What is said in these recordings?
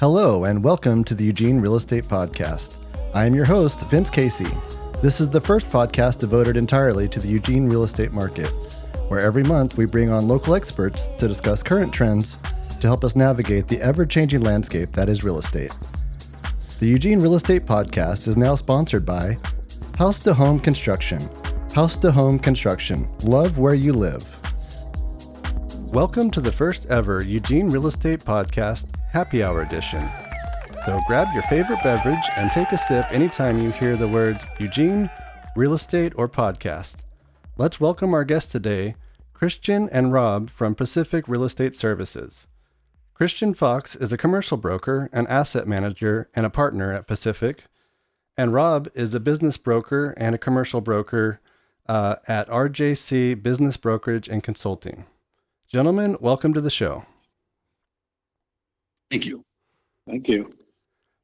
Hello, and welcome to the Eugene Real Estate Podcast. I am your host, Vince Casey. This is the first podcast devoted entirely to the Eugene real estate market, where every month we bring on local experts to discuss current trends to help us navigate the ever-changing landscape that is real estate. The Eugene Real Estate Podcast is now sponsored by House to Home Construction. House to Home Construction. Love where you live. Welcome to the first ever Eugene Real Estate Podcast Happy Hour Edition. So grab your favorite beverage and take a sip anytime you hear the words Eugene, Real Estate, or Podcast. Let's welcome our guests today, Christian and Rob from Pacific Real Estate Services. Christian Fox is a commercial broker, an asset manager, and a partner at Pacific. And Rob is a business broker and a commercial broker at RJC Business Brokerage and Consulting. Gentlemen, welcome to the show. Thank you. Thank you.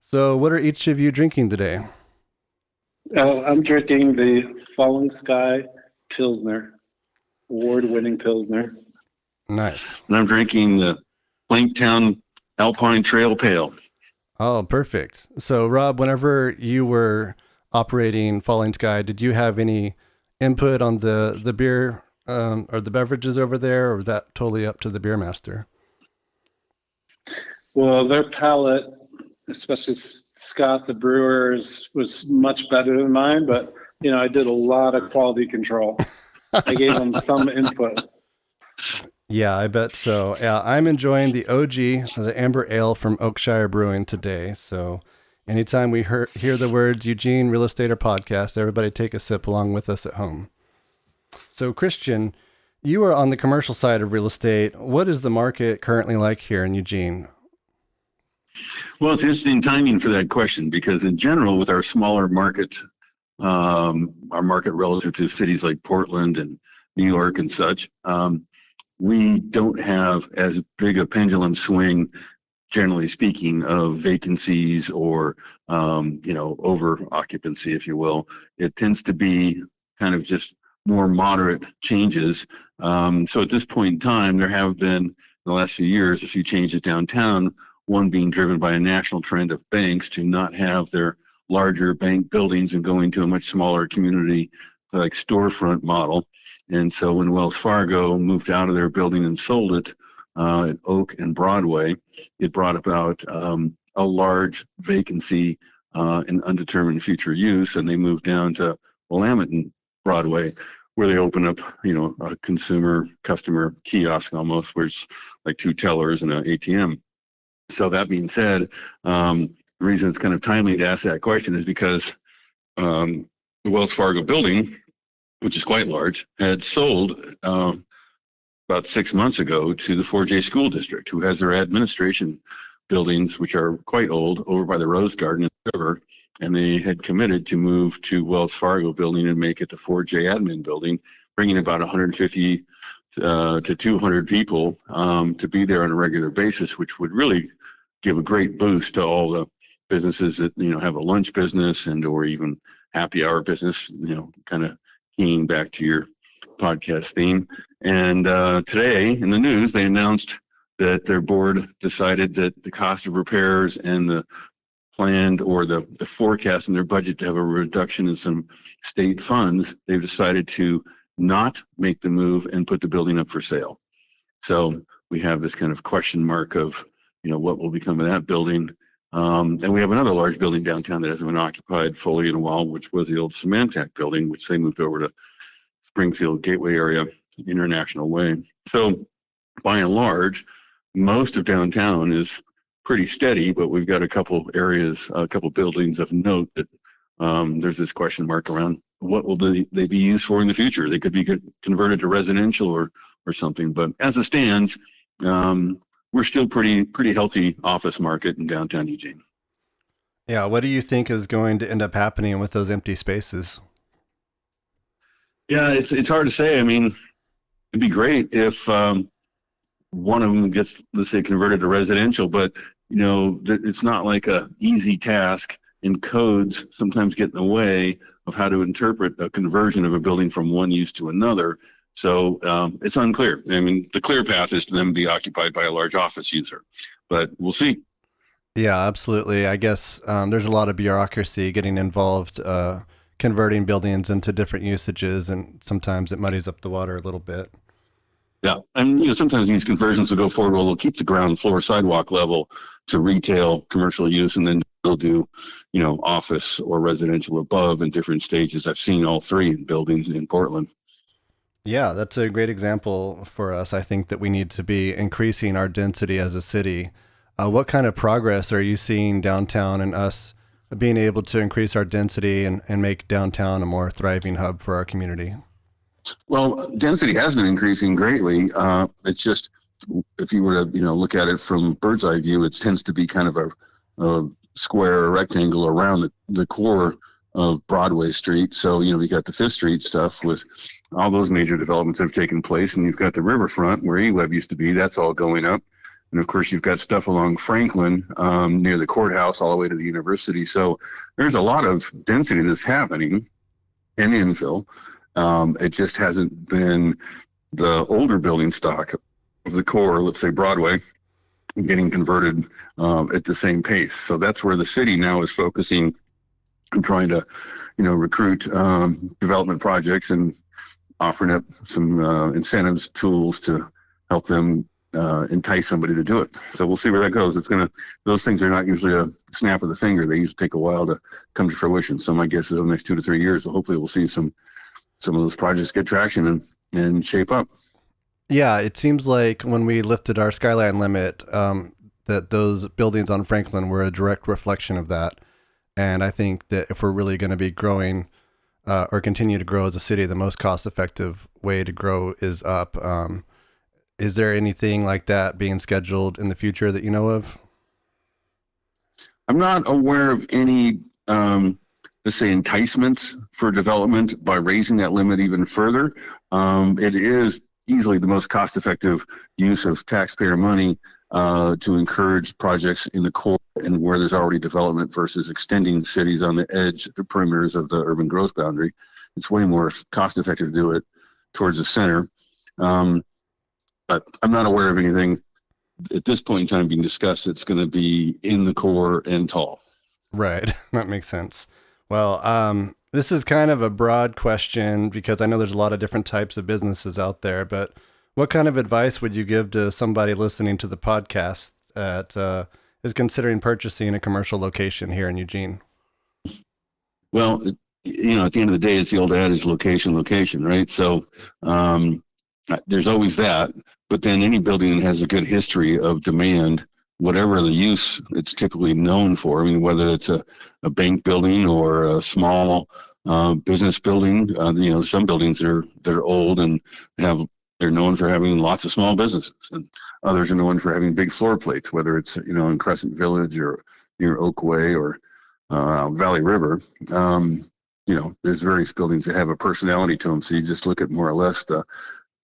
So what are each of you drinking today? I'm drinking the Falling Sky Pilsner, award-winning Pilsner. Nice. And I'm drinking the Planktown Alpine Trail Pale. Oh, perfect. So Rob, whenever you were operating Falling Sky, did you have any input on the beer or the beverages over there, or was that totally up to the beer master? Well, their palate, especially Scott the brewer, was much better than mine, but I did a lot of quality control. I gave them some input. Yeah, I bet so. Yeah, I'm enjoying the OG, the Amber Ale from Oakshire Brewing today. So anytime we hear the words Eugene Real Estate or Podcast, everybody take a sip along with us at home. So Christian, you are on the commercial side of real estate. What is the market currently like here in Eugene? Well, it's interesting timing for that question because in general, with our smaller market, our market relative to cities like Portland and New York and such, we don't have as big a pendulum swing, generally speaking, of vacancies or, over occupancy, if you will. It tends to be kind of just more moderate changes. So at this point in time, there have been, in the last few years, a few changes downtown, one being driven by a national trend of banks to not have their larger bank buildings and going to a much smaller community like storefront model. And so when Wells Fargo moved out of their building and sold it at Oak and Broadway, it brought about a large vacancy in undetermined future use, and they moved down to Willamette and Broadway, where they open up, a customer kiosk almost, where it's like two tellers and an ATM. So that being said, the reason it's kind of timely to ask that question is because the Wells Fargo building, which is quite large, had sold about 6 months ago to the 4J School District, who has their administration buildings, which are quite old, over by the Rose Garden in the river, and they had committed to move to Wells Fargo building and make it the 4J admin building, bringing about 150 to 200 people to be there on a regular basis, which would really give a great boost to all the businesses that have a lunch business and or even happy hour business, kind of keying back to your podcast theme. And today in the news, they announced that their board decided that the cost of repairs and the planned or the forecast in their budget to have a reduction in some state funds, they've decided to not make the move and put the building up for sale. So we have this kind of question mark of, what will become of that building. And we have another large building downtown that hasn't been occupied fully in a while, which was the old Symantec building, which they moved over to Springfield Gateway area, International Way. So by and large, most of downtown is pretty steady, but we've got a couple areas, a couple buildings of note that there's this question mark around what will they be used for in the future. They could be converted to residential or something, but as it stands, we're still pretty healthy office market in downtown Eugene. Yeah, what do you think is going to end up happening with those empty spaces? Yeah, it's hard to say. I mean, it'd be great if one of them gets, let's say, converted to residential, but it's not like a easy task, and codes sometimes get in the way of how to interpret a conversion of a building from one use to another. So it's unclear. I mean, the clear path is to them be occupied by a large office user, but we'll see. Yeah, absolutely. I guess there's a lot of bureaucracy getting involved, converting buildings into different usages, and sometimes it muddies up the water a little bit. Yeah, and sometimes these conversions will go forward. Well, they'll keep the ground floor sidewalk level to retail, commercial use, and then they'll do, office or residential above in different stages. I've seen all three in buildings in Portland. Yeah, that's a great example for us. I think that we need to be increasing our density as a city. What kind of progress are you seeing downtown and us being able to increase our density and make downtown a more thriving hub for our community? Well, density has been increasing greatly. It's just if you were to look at it from bird's eye view, it tends to be kind of a square or rectangle around the core of Broadway Street. So you got the Fifth Street stuff with all those major developments that have taken place, and you've got the riverfront where eWeb used to be. That's all going up, and of course you've got stuff along Franklin near the courthouse all the way to the university. So there's a lot of density that's happening in infill. It just hasn't been the older building stock of the core, let's say Broadway, getting converted at the same pace. So that's where the city now is focusing and trying to, recruit development projects and offering up some incentives, tools to help them entice somebody to do it. So we'll see where that goes. Those things are not usually a snap of the finger. They usually take a while to come to fruition. So my guess is over the next 2 to 3 years, hopefully we'll see some of those projects get traction and shape up. Yeah, it seems like when we lifted our skyline limit, that those buildings on Franklin were a direct reflection of that. And I think that if we're really going to be growing or continue to grow as a city, the most cost-effective way to grow is up. Is there anything like that being scheduled in the future that you know of? I'm not aware of any, let's say, enticements for development by raising that limit even further. It is easily the most cost-effective use of taxpayer money to encourage projects in the core and where there's already development versus extending cities on the edge, the perimeters of the urban growth boundary. It's way more cost-effective to do it towards the center. But I'm not aware of anything at this point in time being discussed that's going to be in the core and tall. Right. That makes sense. Well, this is kind of a broad question because I know there's a lot of different types of businesses out there, but what kind of advice would you give to somebody listening to the podcast that is considering purchasing a commercial location here in Eugene? Well, at the end of the day, it's the old adage, location, right? So there's always that, but then any building that has a good history of demand, whatever the use it's typically known for. I mean, whether it's a bank building or a small business building, some buildings that are old and they're known for having lots of small businesses, and others are known for having big floor plates, whether it's in Crescent Village or near Oakway or Valley River. There's various buildings that have a personality to them. So you just look at more or less the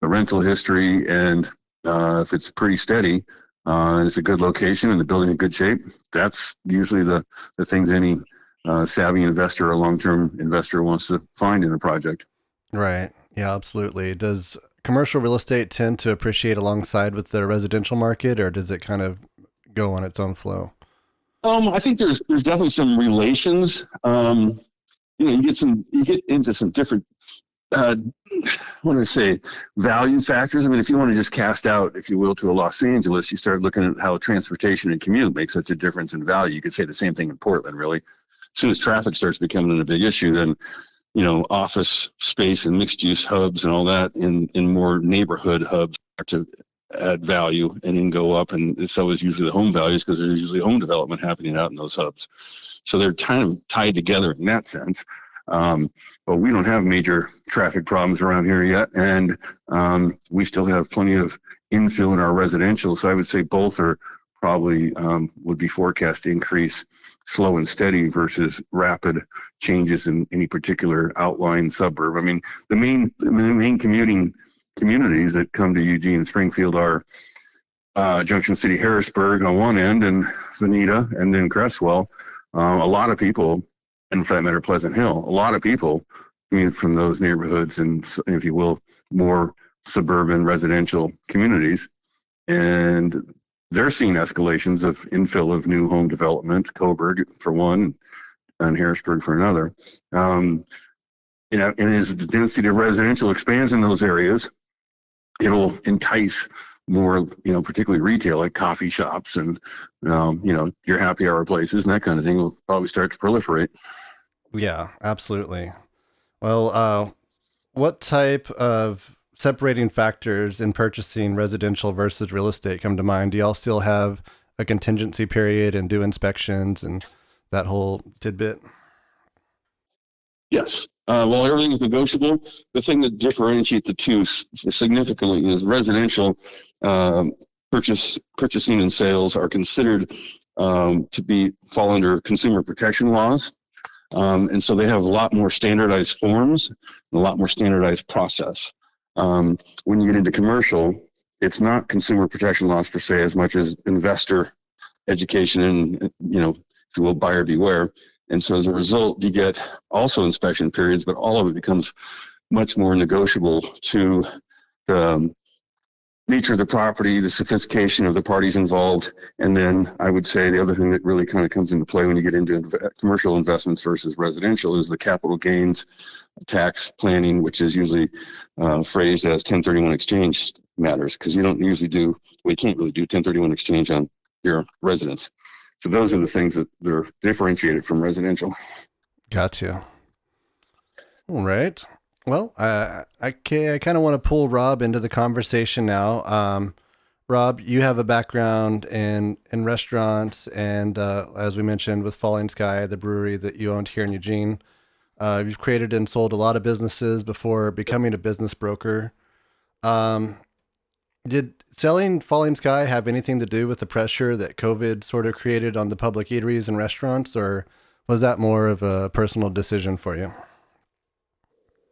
rental history, and if it's pretty steady, and it's a good location and the building in good shape, that's usually the things any savvy investor or long-term investor wants to find in a project. Right. Yeah, absolutely. Does commercial real estate tend to appreciate alongside with the residential market, or does it kind of go on its own flow? I think there's definitely some relations. You get into some different what do I say, value factors. I mean, if you want to just cast out, if you will, to a Los Angeles, you start looking at how transportation and commute makes such a difference in value. You could say the same thing in Portland, really. As soon as traffic starts becoming a big issue, then office space and mixed use hubs and all that in more neighborhood hubs start to add value and then go up. And it's always usually the home values because there's usually home development happening out in those hubs. So they're kind of tied together in that sense. But we don't have major traffic problems around here yet. And we still have plenty of infill in our residential. So I would say both are probably would be forecast to increase slow and steady versus rapid changes in any particular outlying suburb. I mean, the main commuting communities that come to Eugene and Springfield are Junction City, Harrisburg on one end, and Veneta, and then Crestwell. A lot of people, and for that matter, Pleasant Hill, a lot of people commute from those neighborhoods and, if you will, more suburban residential communities. And they're seeing escalations of infill of new home development, Coburg for one, and Harrisburg for another. And as the density of residential expands in those areas, it'll entice more, particularly retail, like coffee shops and, your happy hour places and that kind of thing will probably start to proliferate. Yeah, absolutely. Well, what type of separating factors in purchasing residential versus real estate come to mind? Do y'all still have a contingency period and do inspections and that whole tidbit? Yes. Well, everything's negotiable. The thing that differentiates the two significantly is residential purchasing and sales are considered to fall under consumer protection laws. And so they have a lot more standardized forms and a lot more standardized process. When you get into commercial, it's not consumer protection laws per se as much as investor education and, if you will, buyer beware. And so as a result, you get also inspection periods, but all of it becomes much more negotiable to the nature of the property, the sophistication of the parties involved. And then I would say the other thing that really kind of comes into play when you get into commercial investments versus residential is the capital gains tax planning, which is usually phrased as 1031 exchange matters, because you can't really do 1031 exchange on your residence. So those are the things that are differentiated from residential. Gotcha. All right. Well, I kind of want to pull Rob into the conversation now. Rob, you have a background in restaurants and, as we mentioned, with Falling Sky, the brewery that you owned here in Eugene. You've created and sold a lot of businesses before becoming a business broker. Did selling Falling Sky have anything to do with the pressure that COVID sort of created on the public eateries and restaurants, or was that more of a personal decision for you?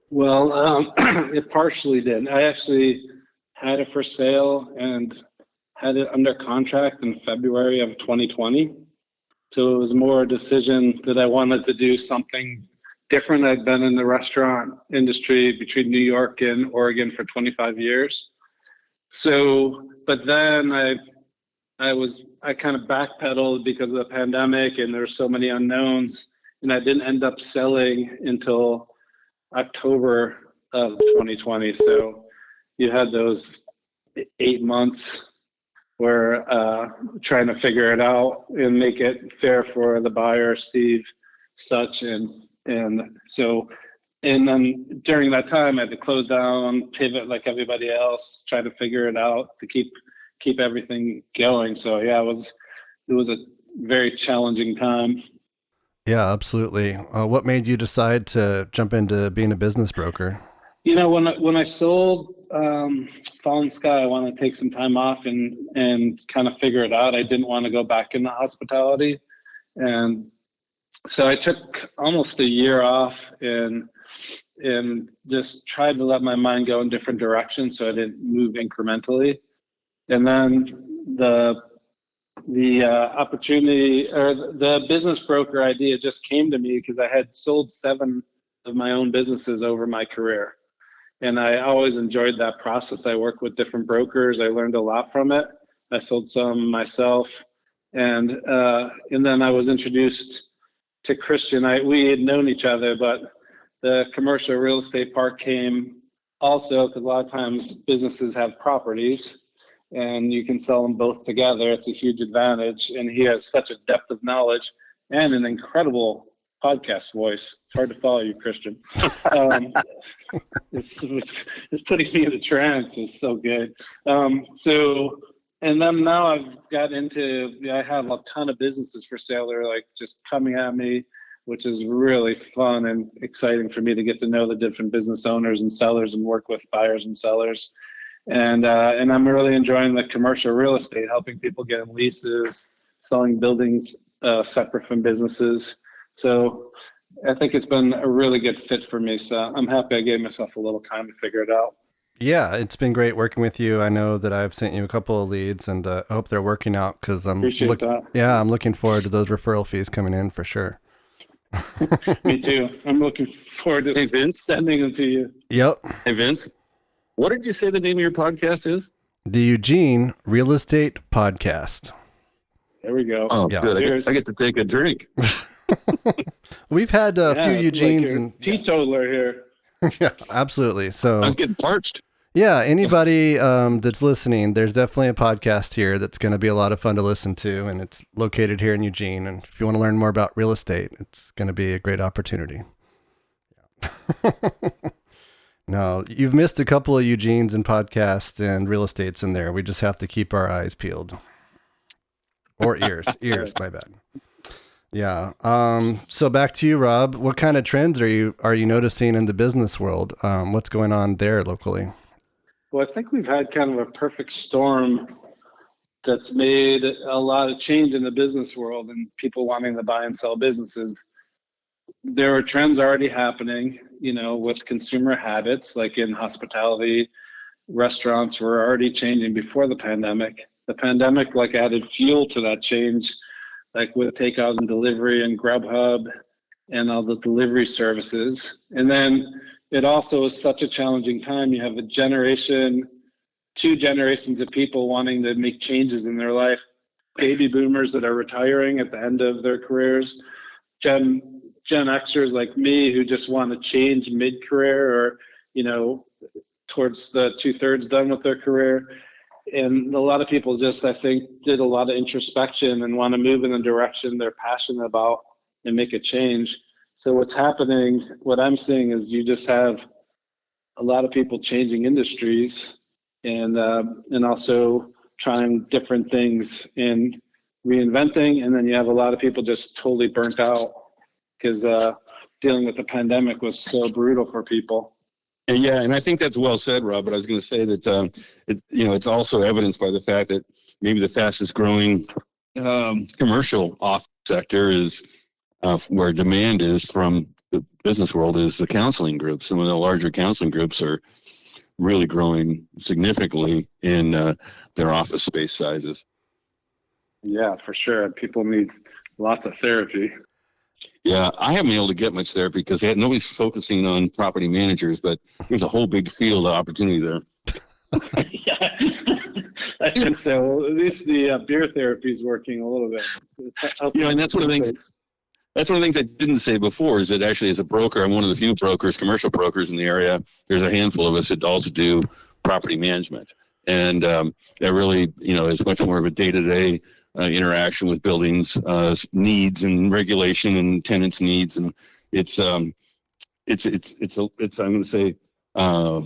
Well, it partially did. I actually had it for sale and had it under contract in February of 2020. So it was more a decision that I wanted to do something different. I'd been in the restaurant industry between New York and Oregon for 25 years. So, but then I kind of backpedaled because of the pandemic and there were so many unknowns, and I didn't end up selling until October of 2020. So you had those 8 months where trying to figure it out and make it fair for the buyer, Steve, such, and so, and then during that time I had to close down, pivot like everybody else, try to figure it out to keep everything going. So yeah, it was a very challenging time. Yeah, absolutely. What made you decide to jump into being a business broker? When I sold Fallen Sky, I wanted to take some time off and kind of figure it out. I didn't want to go back into hospitality, and so I took almost a year off and just tried to let my mind go in different directions so I didn't move incrementally. And then the opportunity or the business broker idea just came to me because I had sold 7 of my own businesses over my career. And I always enjoyed that process. I worked with different brokers. I learned a lot from it. I sold some myself. And then I was introduced to Christian. We had known each other, but the commercial real estate part came also because a lot of times businesses have properties and you can sell them both together. It's a huge advantage. And he has such a depth of knowledge and an incredible podcast voice. It's hard to follow you, Christian. It's putting me in a trance. It's so good. And then now I have a ton of businesses for sale. They're like just coming at me, which is really fun and exciting for me to get to know the different business owners and sellers and work with buyers and sellers. And I'm really enjoying the commercial real estate, helping people get in leases, selling buildings separate from businesses. So I think it's been a really good fit for me. So I'm happy I gave myself a little time to figure it out. Yeah, it's been great working with you. I know that I've sent you a couple of leads, and I hope they're working out because I'm looking forward to those referral fees coming in for sure. Me too. I'm looking forward to sending them to you. Yep. Hey, Vince, what did you say the name of your podcast is? The Eugene Real Estate Podcast. There we go. Oh, Yeah. good. I get to take a drink. We've had a few Eugenes like and teetotaler here. yeah, absolutely. I So was getting parched. yeah, anybody that's listening, there's definitely a podcast here that's going to be a lot of fun to listen to, and it's located here in Eugene. And if you want to learn more about real estate, it's going to be a great opportunity. No, you've missed a couple of Eugenes and podcasts and real estates in there. We just have to keep our eyes peeled. Or ears, my bad. Yeah. So back to you, Rob. What kind of trends are you noticing in the business world? What's going on there locally? Well, I think we've had kind of a perfect storm that's made a lot of change in the business world and people wanting to buy and sell businesses. There are trends already happening, with consumer habits, like in hospitality. Restaurants were already changing before the pandemic. The pandemic added fuel to that change, like with takeout and delivery and Grubhub and all the delivery services. And then it also is such a challenging time. You have two generations of people wanting to make changes in their life. Baby boomers that are retiring at the end of their careers, Gen Xers like me who just want to change mid-career or, towards the 2/3 done with their career. And a lot of people just, I think, did a lot of introspection and want to move in the direction they're passionate about and make a change. So what's happening, what I'm seeing is you just have a lot of people changing industries and also trying different things and reinventing. And then you have a lot of people just totally burnt out because dealing with the pandemic was so brutal for people. Yeah, and I think that's well said, Rob. But I was going to say that it's also evidenced by the fact that maybe the fastest growing commercial office sector is where demand is from the business world is the counseling groups. Some of the larger counseling groups are really growing significantly in their office space sizes. Yeah, for sure. People need lots of therapy. Yeah, I haven't been able to get much therapy because nobody's focusing on property managers, but there's a whole big field of opportunity there. Yeah, I think so. At least the beer therapy is working a little bit. And that's one of the things. That's one of the things I didn't say before is that actually as a broker, I'm one of the few brokers, commercial brokers in the area. There's a handful of us that also do property management. And that really, is much more of a day-to-day interaction with buildings needs and regulation and tenants' needs. And it's I'm going to say a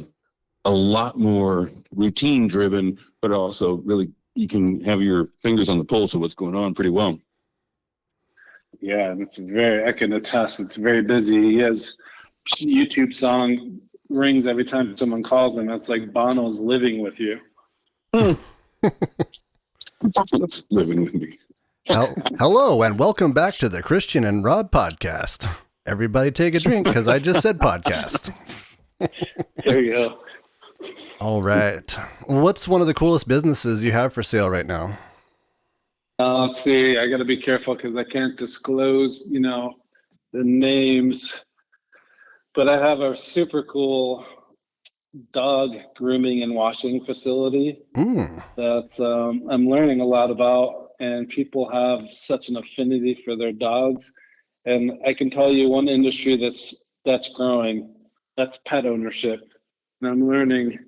lot more routine driven, but also really you can have your fingers on the pulse of what's going on pretty well. Yeah, and I can attest, it's very busy. He has YouTube song rings every time someone calls him. That's like Bono's Living With You. Living with me. Hello, and welcome back to the Christian and Rob podcast. Everybody take a drink because I just said podcast. There you go. All right. What's one of the coolest businesses you have for sale right now? Let's see. I got to be careful because I can't disclose, the names. But I have a super cool dog grooming and washing facility that's I'm learning a lot about, and people have such an affinity for their dogs. And I can tell you one industry that's growing, that's pet ownership. And I'm learning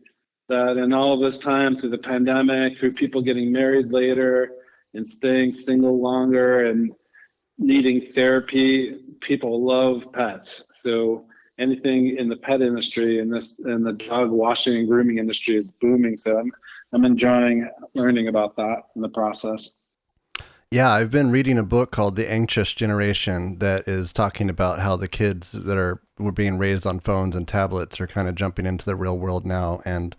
that in all this time through the pandemic, through people getting married later and staying single longer and needing therapy, people love pets. So anything in the pet industry and the dog washing and grooming industry is booming. So I'm enjoying learning about that in the process. Yeah, I've been reading a book called The Anxious Generation that is talking about how the kids that were being raised on phones and tablets are kind of jumping into the real world now, and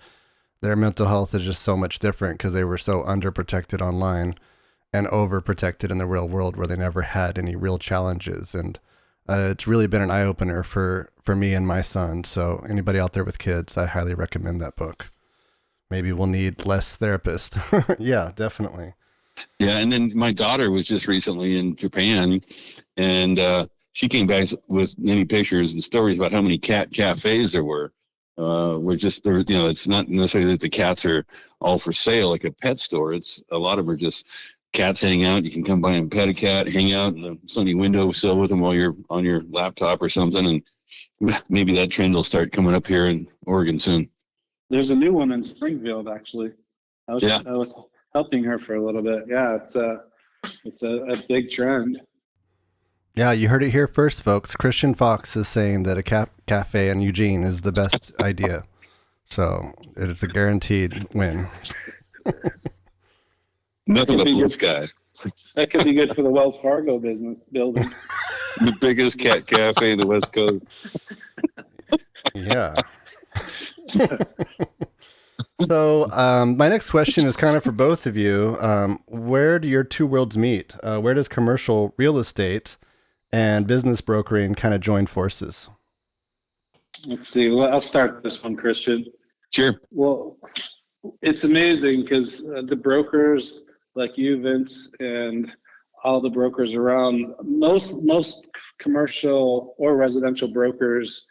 their mental health is just so much different because they were so underprotected online and overprotected in the real world where they never had any real challenges. And it's really been an eye-opener for me and my son. So anybody out there with kids, I highly recommend that book. Maybe we'll need less therapists. Yeah, definitely. Yeah, and then my daughter was just recently in Japan, and she came back with many pictures and stories about how many cat cafes there were We're just there, it's not necessarily that the cats are all for sale like a pet store. It's a lot of them are just cats hang out. You can come by and pet a cat, hang out in the sunny windowsill with them while you're on your laptop or something. And maybe that trend will start coming up here in Oregon soon. There's a new one in Springfield, actually. I was helping her for a little bit. Yeah, it's a big trend. Yeah, you heard it here first, folks. Christian Fox is saying that a cafe in Eugene is the best idea. So it's a guaranteed win. Nothing but blue sky. That could be good for the Wells Fargo business building. The biggest cat cafe in the West Coast. Yeah. So my next question is kind of for both of you. Where do your two worlds meet? Where does commercial real estate and business brokering kind of join forces? Let's see. Well, I'll start this one, Christian. Sure. Well, it's amazing because the brokers like you, Vince, and all the brokers around, most commercial or residential brokers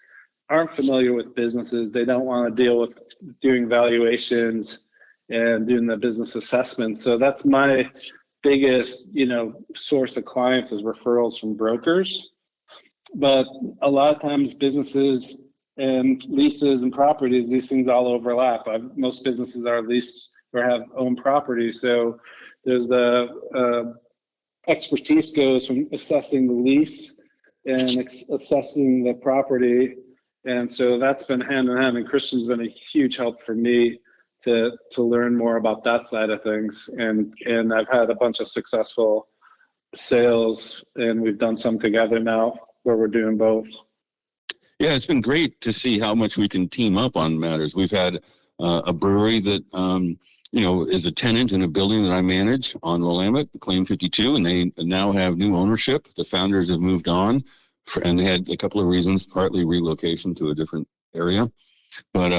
aren't familiar with businesses. They don't want to deal with doing valuations and doing the business assessment. So that's my biggest, source of clients is referrals from brokers. But a lot of times businesses and leases and properties, these things all overlap. Most businesses are leased or have owned property. So there's the expertise goes from assessing the lease and assessing the property. And so that's been hand in hand, and Christian's been a huge help for me to learn more about that side of things. And I've had a bunch of successful sales, and we've done some together now where we're doing both. Yeah, it's been great to see how much we can team up on matters. We've had a brewery that is a tenant in a building that I manage on Willamette, Claim 52, and they now have new ownership. The founders have moved on, and they had a couple of reasons, partly relocation to a different area. But,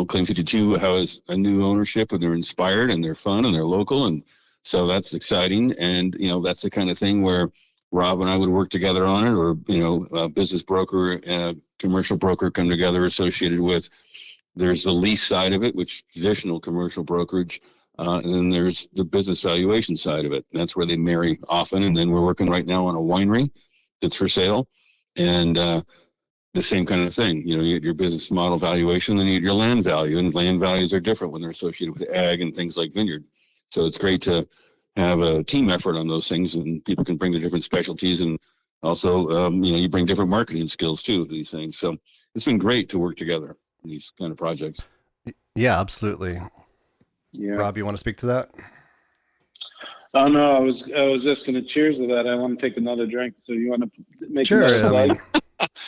Claim 52 has a new ownership, and they're inspired, and they're fun, and they're local, and so that's exciting. And, that's the kind of thing where Rob and I would work together on it, or, a business broker and a commercial broker come together associated with. There's the lease side of it, which traditional commercial brokerage, and then there's the business valuation side of it. That's where they marry often. And then we're working right now on a winery that's for sale, and the same kind of thing. You get your business model valuation, then you get your land value, and land values are different when they're associated with ag and things like vineyard. So it's great to have a team effort on those things, and people can bring the different specialties, and also, you bring different marketing skills too to these things. So it's been great to work together in these kind of projects. Yeah, absolutely. Yeah. Rob, you want to speak to that? Oh no, I was just going to cheers to that. I want to take another drink. So you want to make sure?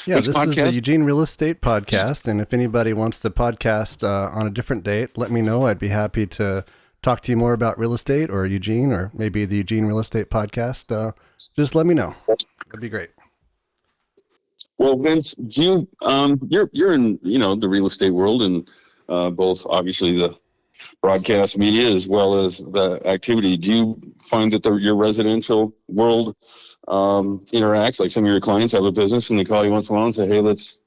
Yeah, this podcast is the Eugene Real Estate Podcast, and if anybody wants to podcast on a different date, let me know. I'd be happy to talk to you more about real estate or Eugene, or maybe the Eugene Real Estate Podcast. Just let me know. That'd be great. Well, Vince, you're in the real estate world, and both obviously the broadcast media as well as the activity. Do you find that your residential world interacts? Like some of your clients have a business and they call you once in a while and say, "Hey, let's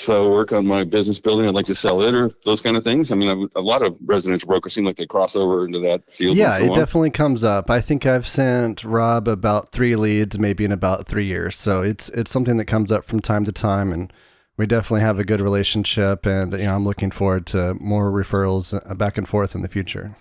work on my business building. I'd like to sell it," or those kind of things. I mean, a lot of residential brokers seem like they cross over into that field. Yeah, it definitely comes up. I think I've sent Rob about 3 leads, maybe in about 3 years. So it's something that comes up from time to time, and we definitely have a good relationship. And I'm looking forward to more referrals back and forth in the future.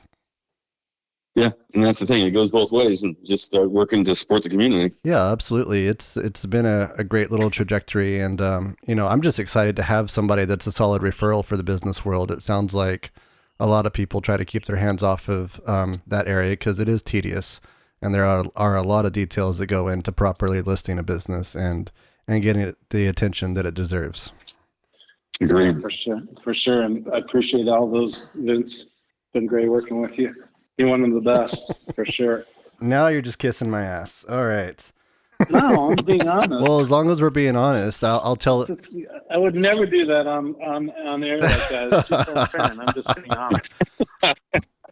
Yeah, and that's the thing. It goes both ways, and just working to support the community. Yeah, absolutely. It's been a great little trajectory, and I'm just excited to have somebody that's a solid referral for the business world. It sounds like a lot of people try to keep their hands off of that area because it is tedious, and there are a lot of details that go into properly listing a business and getting it the attention that it deserves. Agreed. For sure, and I appreciate all those, Vince. Been great working with you. You're one of the best, for sure. Now you're just kissing my ass. All right. No, I'm being honest. Well, as long as we're being honest, I'll tell it. I would never do that on air like that. It's just unfair. I'm just being honest.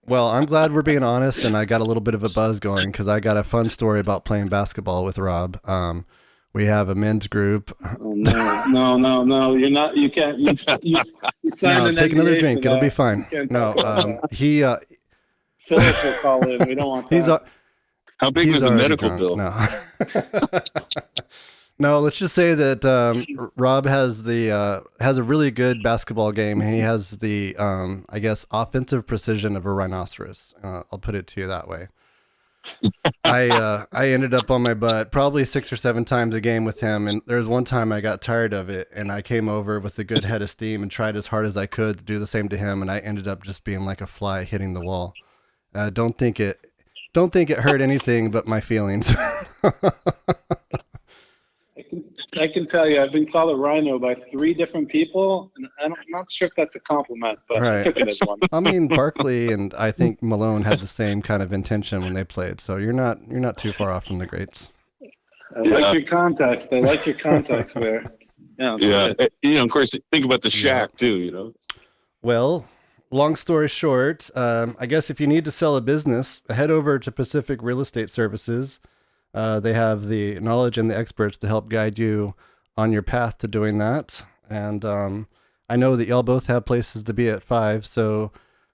Well, I'm glad we're being honest, and I got a little bit of a buzz going because I got a fun story about playing basketball with Rob. We have a men's group. Oh, no. You're not. You can't. You signed No, an take NDA another for drink. It'll that. be fine. You can't No, talk about that. Philip will call in. We don't want that. he's How big he's was the already medical drunk. bill? No. No, let's just say that Rob has has a really good basketball game, and he has the I guess offensive precision of a rhinoceros. I'll put it to you that way. I ended up on my butt probably 6 or 7 times a game with him, and there's one time I got tired of it, and I came over with a good head of steam and tried as hard as I could to do the same to him, and I ended up just being like a fly hitting the wall. Don't think it hurt anything but my feelings. I can tell you, I've been called a rhino by 3 different people, and I'm not sure if that's a compliment, but I took it as one. I mean, Barkley and I think Malone had the same kind of intention when they played, so you're not too far off from the greats. I like your context. I like your context there. Yeah. Of course, think about the Shaq too. Well, long story short, I guess if you need to sell a business, head over to Pacific Real Estate Services. They have the knowledge and the experts to help guide you on your path to doing that. And I know that y'all both have places to be at 5. So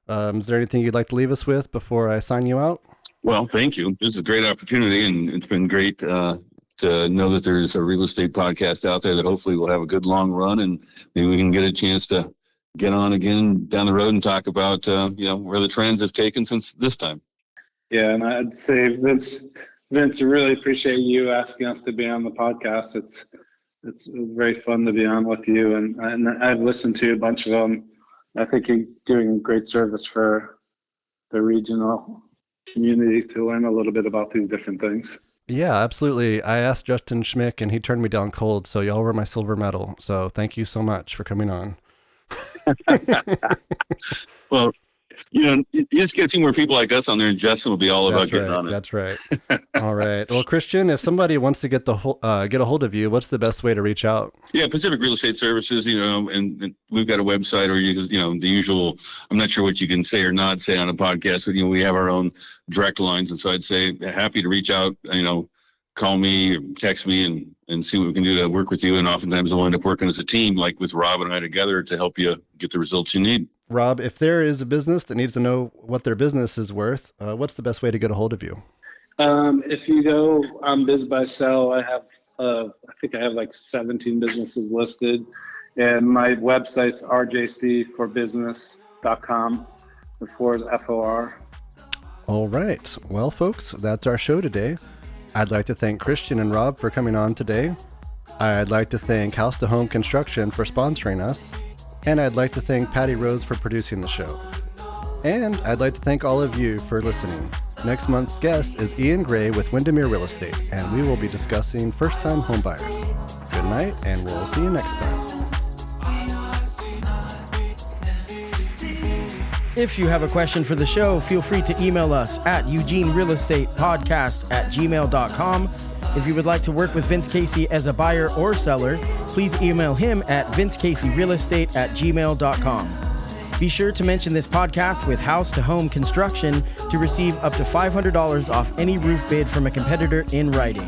is there anything you'd like to leave us with before I sign you out? Well, thank you. This is a great opportunity, and it's been great to know that there's a real estate podcast out there that hopefully will have a good long run, and maybe we can get a chance to get on again down the road and talk about where the trends have taken since this time. Yeah, and I'd say Vince, I really appreciate you asking us to be on the podcast. It's very fun to be on with you, and I've listened to a bunch of them. I think you're doing great service for the regional community to learn a little bit about these different things. Yeah, absolutely. I asked Justin Schmick, and he turned me down cold, so y'all were my silver medal. So thank you so much for coming on. Well, you just get a few more people like us on there, and Justin will be all about getting on it. That's right. All right. Well, Christian, if somebody wants to get a hold of you, what's the best way to reach out? Yeah, Pacific Real Estate Services. And we've got a website, or the usual. I'm not sure what you can say or not say on a podcast, but we have our own direct lines, and so I'd say happy to reach out. Call me, or text me, and see what we can do to work with you. And oftentimes we'll end up working as a team, like with Rob and I together, to help you get the results you need. Rob, if there is a business that needs to know what their business is worth, what's the best way to get a hold of you? If you go on Biz by Sell, I think I have like 17 businesses listed, and my website's rjcforbusiness.com. The 4 is FOR. All right. Well, folks, that's our show today. I'd like to thank Christian and Rob for coming on today. I'd like to thank House to Home Construction for sponsoring us. And I'd like to thank Patty Rose for producing the show. And I'd like to thank all of you for listening. Next month's guest is Ian Gray with Windermere Real Estate, and we will be discussing first-time homebuyers. Good night, and we'll see you next time. If you have a question for the show, feel free to email us at eugenerealestatepodcast@gmail.com. If you would like to work with Vince Casey as a buyer or seller, please email him at vincecaseyrealestate@gmail.com. Be sure to mention this podcast with House to Home Construction to receive up to $500 off any roof bid from a competitor in writing.